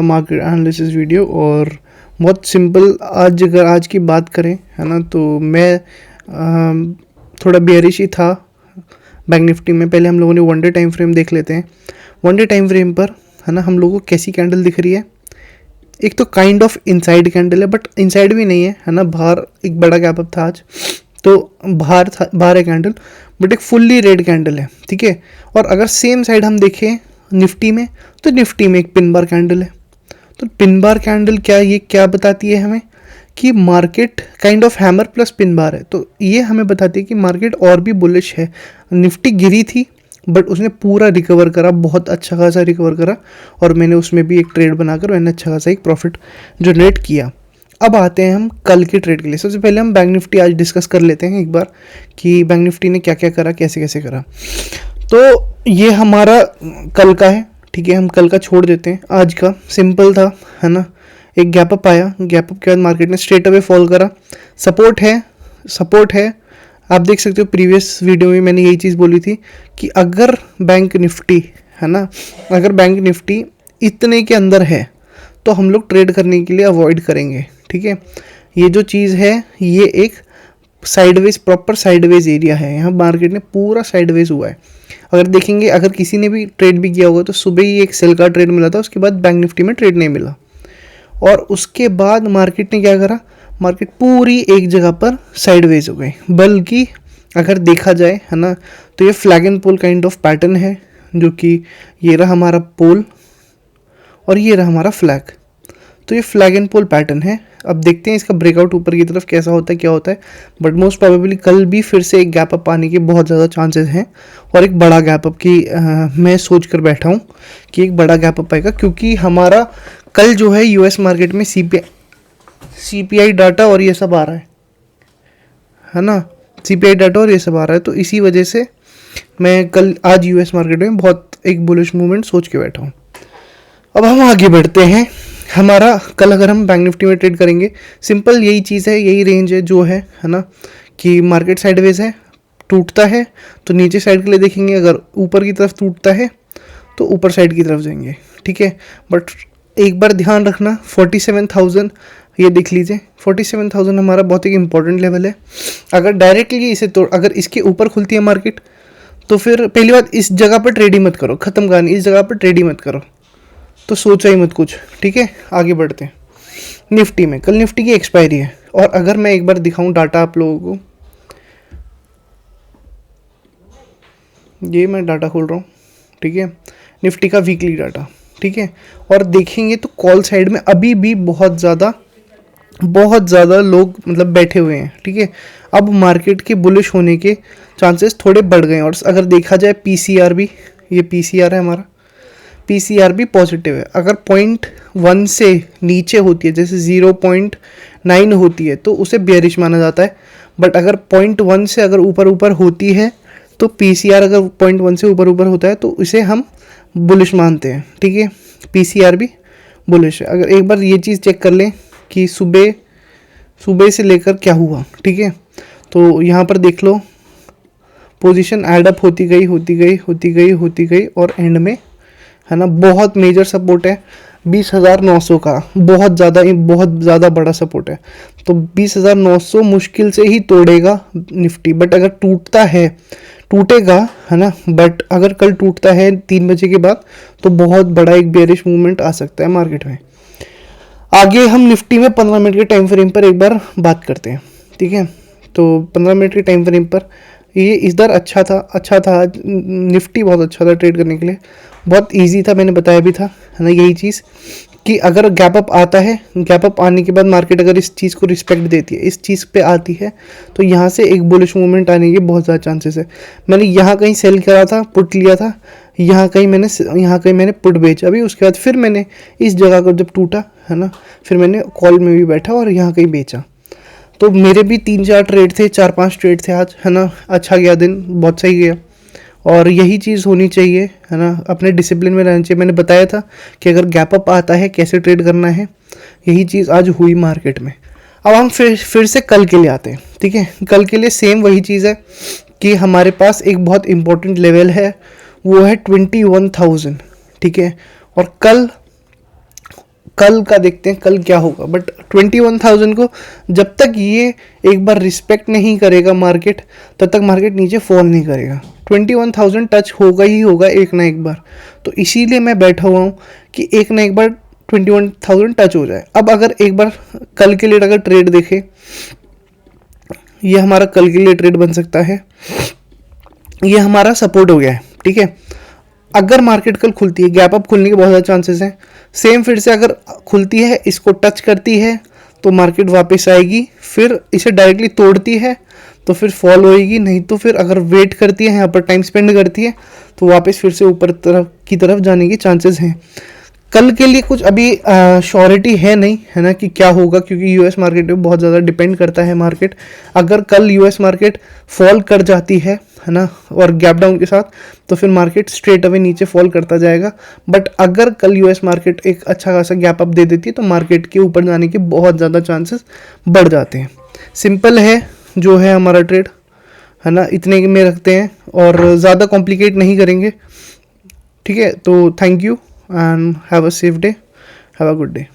Market analysis video. और बहुत simple, अगर आज की बात करें है ना, तो मैं थोड़ा बेयरिश ही था बैंक निफ्टी में। पहले हम लोगों ने वन डे टाइम फ्रेम देख लेते हैं। वन डे टाइम फ्रेम पर है ना हम लोगों को कैसी कैंडल दिख रही है। एक तो काइंड ऑफ इनसाइड कैंडल है, बट इनसाइड भी नहीं है ना, बाहर एक बड़ा गैप अप था आज, तो बाहर है कैंडल, बट एक फुल्ली रेड कैंडल है, ठीक है। और अगर सेम साइड हम देखें निफ्टी में, तो निफ्टी में एक पिन बार कैंडल है। तो पिन बार कैंडल क्या बताती है हमें कि market kind of hammer plus pin bar है। तो ये हमें बताती है कि मार्केट और भी बुलिश है। निफ्टी गिरी थी बट उसने पूरा रिकवर करा, बहुत अच्छा खासा रिकवर करा, और मैंने उसमें भी एक ट्रेड बनाकर मैंने अच्छा खासा एक प्रॉफिट जनरेट किया। अब आते हैं हम कल के ट्रेड के लिए। सबसे पहले हम बैंक निफ्टी आज डिस्कस कर लेते हैं एक बार कि बैंक निफ्टी ने क्या क्या करा, कैसे कैसे करा। तो ये हमारा कल का है, ठीक है। हम कल का छोड़ देते हैं, आज का सिंपल था है ना। एक गैप अप आया, गैप अप के बाद मार्केट ने स्ट्रेट अवे फॉल करा। सपोर्ट है। आप देख सकते हो प्रीवियस वीडियो में मैंने यही चीज़ बोली थी कि अगर बैंक निफ्टी है ना, अगर बैंक निफ्टी इतने के अंदर है तो हम लोग ट्रेड करने के लिए अवॉइड करेंगे, ठीक है। ये जो चीज़ है ये एक साइडवेज, प्रॉपर साइडवेज एरिया है। यहाँ मार्केट ने पूरा साइडवेज हुआ है। अगर देखेंगे, अगर किसी ने भी ट्रेड भी किया होगा तो सुबह ही एक सेल का ट्रेड मिला था, उसके बाद बैंक निफ्टी में ट्रेड नहीं मिला। और उसके बाद मार्केट ने क्या करा, मार्केट पूरी एक जगह पर साइडवेज हो गई। बल्कि अगर देखा जाए है ना, तो ये flag and pole kind of pattern है, जो कि ये रहा हमारा पोल और ये रहा हमारा फ्लैग। तो ये फ्लैग एंड पोल पैटर्न है। अब देखते हैं इसका ब्रेकआउट ऊपर की तरफ कैसा होता है, क्या होता है। बट मोस्ट प्रोबेबली कल भी फिर से एक गैप अप आने के बहुत ज़्यादा चांसेस हैं, और एक बड़ा गैप अप की मैं सोच कर बैठा हूँ कि एक बड़ा गैप अप आएगा, क्योंकि हमारा कल जो है यूएस मार्केट में सीपीआई डाटा और ये सब आ रहा है ना, सीपीआई डाटा और ये सब आ रहा है। तो इसी वजह से मैं आज यूएस मार्केट में बहुत एक बुलिश मूवमेंट सोच के बैठा हूँ। अब हम आगे बढ़ते हैं। हमारा कल अगर हम बैंक निफ्टी में ट्रेड करेंगे, सिंपल यही चीज़ है, यही रेंज है जो है ना, कि मार्केट साइडवेज है, टूटता है तो नीचे साइड के लिए देखेंगे, अगर ऊपर की तरफ टूटता है तो ऊपर साइड की तरफ जाएंगे, ठीक है। बट एक बार ध्यान रखना 47,000 ये देख लीजिए, 47,000 हमारा बहुत एक इंपॉर्टेंट लेवल है। अगर डायरेक्टली इसे अगर इसके ऊपर खुलती है मार्केट, तो फिर पहली बात इस जगह पर ट्रेड ही मत करो, ख़त्म कहानी, इस जगह पर ट्रेड ही मत करो, तो सोचा ही मत कुछ, ठीक है। आगे बढ़ते हैं निफ्टी में। कल निफ्टी की एक्सपायरी है, और अगर मैं एक बार दिखाऊं डाटा आप लोगों को, ये मैं डाटा खोल रहा हूँ, ठीक है, निफ्टी का वीकली डाटा, ठीक है। और देखेंगे तो कॉल साइड में अभी भी बहुत ज़्यादा लोग मतलब बैठे हुए हैं, ठीक है। अब मार्केट के बुलिश होने के चांसेस थोड़े बढ़ गए हैं। और अगर देखा जाए पीसीआर भी, ये पीसीआर है हमारा, पीसीआर भी पॉजिटिव है। अगर 0.1 से नीचे होती है, जैसे 0.9 होती है, तो उसे बेयरिश माना जाता है। बट अगर 0.1 से अगर ऊपर होती है, तो पीसीआर अगर 0.1 से ऊपर होता है तो इसे हम बुलिश मानते हैं, ठीक है। पीसीआर भी बुलिश है। अगर एक बार ये चीज़ चेक कर लें कि सुबह से लेकर क्या हुआ, ठीक है, तो यहाँ पर देख लो पोजीशन ऐड अप होती गई और एंड में है ना बहुत मेजर सपोर्ट है 20,900 का, बहुत ज़्यादा बड़ा सपोर्ट है। तो 20,900 मुश्किल से ही तोड़ेगा निफ्टी। बट अगर टूटेगा है ना, बट अगर कल टूटता है 3 बजे के बाद, तो बहुत बड़ा एक बेयरिश मूवमेंट आ सकता है मार्केट में। आगे हम निफ्टी में 15 मिनट के टाइम फ्रेम पर एक बार बात करते हैं, ठीक है। तो 15 मिनट के टाइम फ्रेम पर ये इस बार अच्छा था। निफ्टी बहुत अच्छा था ट्रेड करने के लिए, बहुत इजी था, मैंने बताया भी था है ना यही चीज़ कि अगर गैप अप आता है, गैप अप आने के बाद मार्केट अगर इस चीज़ को रिस्पेक्ट देती है, इस चीज़ पे आती है, तो यहाँ से एक बुलिश मूवमेंट आने के बहुत ज़्यादा चांसेस है। मैंने यहाँ कहीं सेल करा था, पुट लिया था, यहाँ कहीं मैंने पुट बेचा भी, उसके बाद फिर मैंने इस जगह को जब टूटा है ना, फिर मैंने कॉल में भी बैठा और यहाँ कहीं बेचा। तो मेरे भी 3-4 ट्रेड थे, 4-5 ट्रेड थे आज है ना। अच्छा गया दिन, बहुत सही गया। और यही चीज़ होनी चाहिए है ना, अपने डिसिप्लिन में रहना चाहिए। मैंने बताया था कि अगर गैप अप आता है कैसे ट्रेड करना है, यही चीज़ आज हुई मार्केट में। अब हम फिर से कल के लिए आते हैं, ठीक है। कल के लिए सेम वही चीज़ है कि हमारे पास एक बहुत इंपॉर्टेंट लेवल है, वो है 21,000, ठीक है। और कल कल का देखते हैं कल क्या होगा। बट 21,000 को जब तक ये एक बार रिस्पेक्ट नहीं करेगा मार्केट, तब तक मार्केट नीचे फॉल नहीं करेगा। 21,000 टच होगा ही होगा एक ना एक बार। तो इसीलिए मैं बैठा हुआ हूँ कि एक ना एक बार 21,000 टच हो जाए। अब अगर एक बार कल के लिए अगर ट्रेड देखें, ये हमारा कल के लिए ट्रेड बन सकता है, ये हमारा सपोर्ट हो गया है, ठीक है। अगर मार्केट कल खुलती है, गैप अप खुलने के बहुत ज़्यादा चांसेस हैं, सेम फिर से अगर खुलती है, इसको टच करती है तो मार्केट वापस आएगी, फिर इसे डायरेक्टली तोड़ती है तो फिर फॉल होएगी, नहीं तो फिर अगर वेट करती है, यहाँ पर टाइम स्पेंड करती है, तो वापस फिर से ऊपर तरफ जाने की चांसेस हैं। कल के लिए कुछ अभी श्योरिटी है नहीं, है ना, कि क्या होगा, क्योंकि यूएस मार्केट पे बहुत ज़्यादा डिपेंड करता है मार्केट। अगर कल यूएस मार्केट फॉल कर जाती है ना, और गैप डाउन के साथ, तो फिर मार्केट स्ट्रेट अवे नीचे फॉल करता जाएगा। बट अगर कल यूएस मार्केट एक अच्छा खासा गैप अप दे देती है, तो मार्केट के ऊपर जाने के बहुत ज़्यादा चांसेस बढ़ जाते हैं। सिंपल है जो है हमारा ट्रेड, है ना, इतने में रखते हैं और ज़्यादा कॉम्प्लिकेट नहीं करेंगे, ठीक है। तो thank you and have a safe day, have a good day।